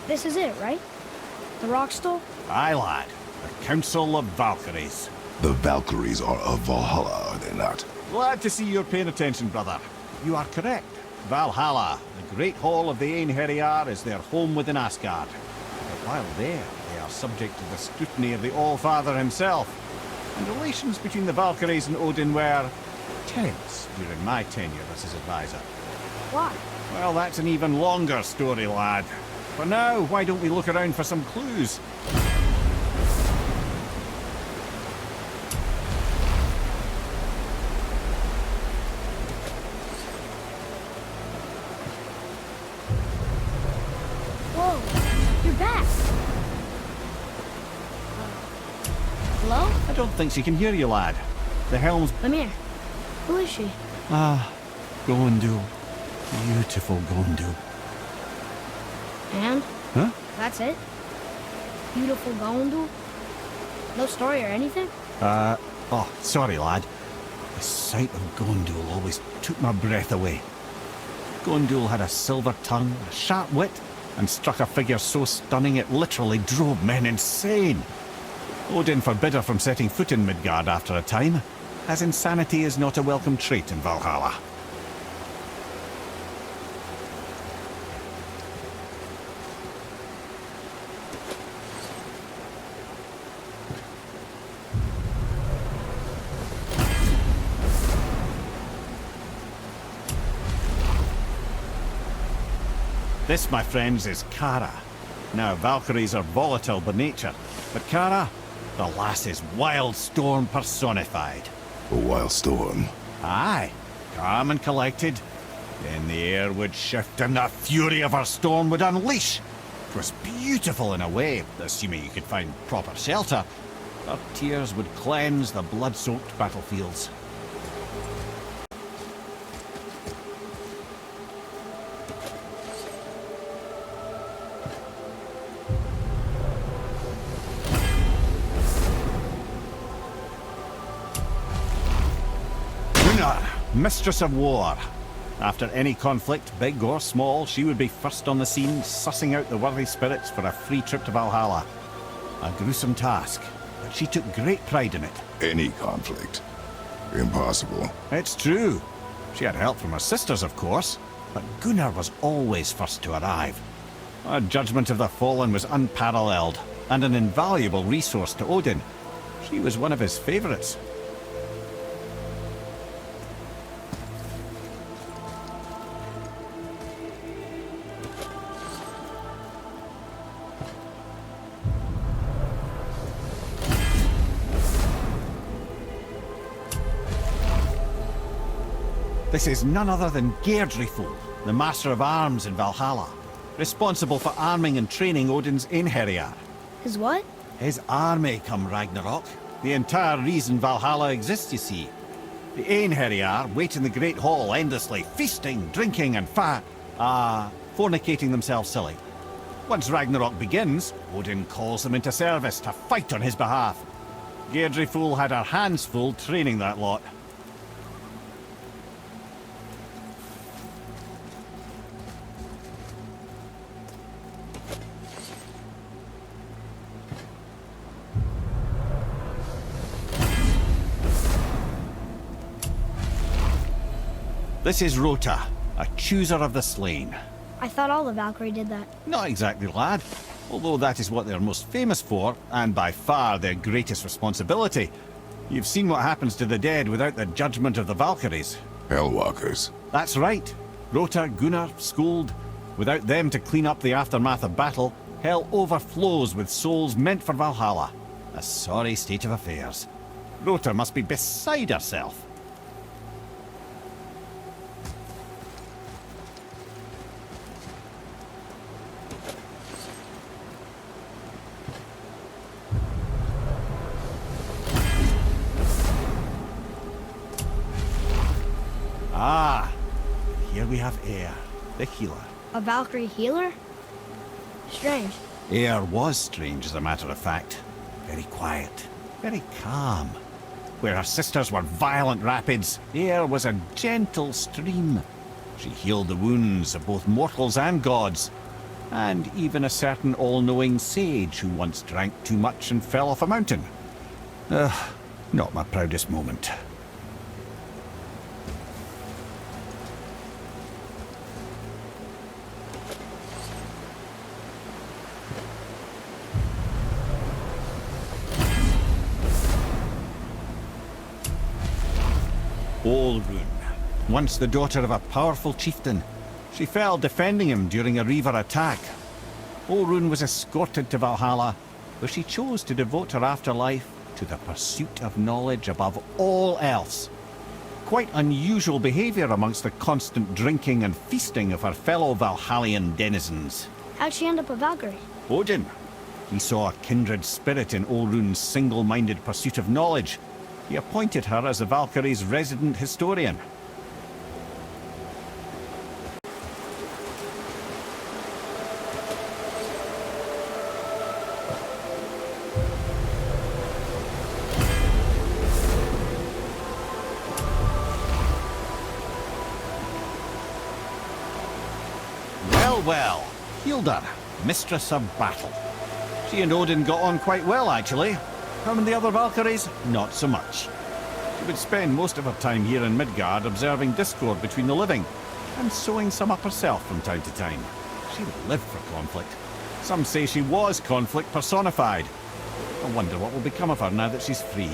This is it, right? The rock stole? Aye, lad. The Council of Valkyries. The Valkyries are of Valhalla, are they not? Glad to see you're paying attention, brother. You are correct. Valhalla, the great hall of the Einherjar, is their home within Asgard. But while there, they are subject to the scrutiny of the All-Father himself. And relations between the Valkyries and Odin were tense during my tenure as his advisor. Why? Well, that's an even longer story, lad. For now, why don't we look around for some clues? Whoa, you're back. Hello? I don't think she can hear you, lad. The helm's... Lemire. Who is she? Ah, Gondul. Beautiful Gondul. And? Huh? That's it? Beautiful Gondul? No story or anything? Oh, sorry, lad. The sight of Gondul always took my breath away. Gondul had a silver tongue, a sharp wit, and struck a figure so stunning it literally drove men insane. Odin forbid her from setting foot in Midgard after a time, as insanity is not a welcome trait in Valhalla. This, my friends, is Kara. Now, Valkyries are volatile by nature, but Kara, the lass is wild storm personified. A wild storm. Aye, calm and collected. Then the air would shift and the fury of her storm would unleash. It was beautiful in a way, assuming you could find proper shelter. Her tears would cleanse the blood-soaked battlefields. Mistress of War. After any conflict, big or small, she would be first on the scene, sussing out the worthy spirits for a free trip to Valhalla. A gruesome task, but she took great pride in it. Any conflict. Impossible. It's true. She had help from her sisters, of course, but Gunnar was always first to arrive. Her judgment of the fallen was unparalleled, and an invaluable resource to Odin. She was one of his favourites. This is none other than Geirdriful, the Master of Arms in Valhalla, responsible for arming and training Odin's Einherjar. His what? His army come Ragnarok. The entire reason Valhalla exists, you see. The Einherjar wait in the Great Hall endlessly, feasting, drinking and fornicating themselves silly. Once Ragnarok begins, Odin calls them into service to fight on his behalf. Geirdriful had her hands full training that lot. This is Rota, a chooser of the slain. I thought all the Valkyrie did that. Not exactly, lad. Although that is what they're most famous for, and by far their greatest responsibility. You've seen what happens to the dead without the judgment of the Valkyries. Hellwalkers. That's right. Rota, Gunnar, Skuld. Without them to clean up the aftermath of battle, hell overflows with souls meant for Valhalla. A sorry state of affairs. Rota must be beside herself. Ah, here we have Eir, the healer. A Valkyrie healer? Strange. Eir was strange, as a matter of fact. Very quiet, very calm. Where her sisters were violent rapids, Eir was a gentle stream. She healed the wounds of both mortals and gods. and even a certain all-knowing sage who once drank too much and fell off a mountain. Not my proudest moment. Olrun, once the daughter of a powerful chieftain. She fell defending him during a Reaver attack. Olrun was escorted to Valhalla, where she chose to devote her afterlife to the pursuit of knowledge above all else. Quite unusual behaviour amongst the constant drinking and feasting of her fellow Valhallian denizens. How'd she end up a Valkyrie? Odin. He saw a kindred spirit in Olrun's single-minded pursuit of knowledge. He appointed her as the Valkyrie's resident historian. Well, Yılında, mistress of battle. She and Odin got on quite well, actually. Her and the other Valkyries, not so much. She would spend most of her time here in Midgard observing discord between the living, and sewing some up herself from time to time. She lived for conflict. Some say she was conflict personified. I wonder what will become of her now that she's free.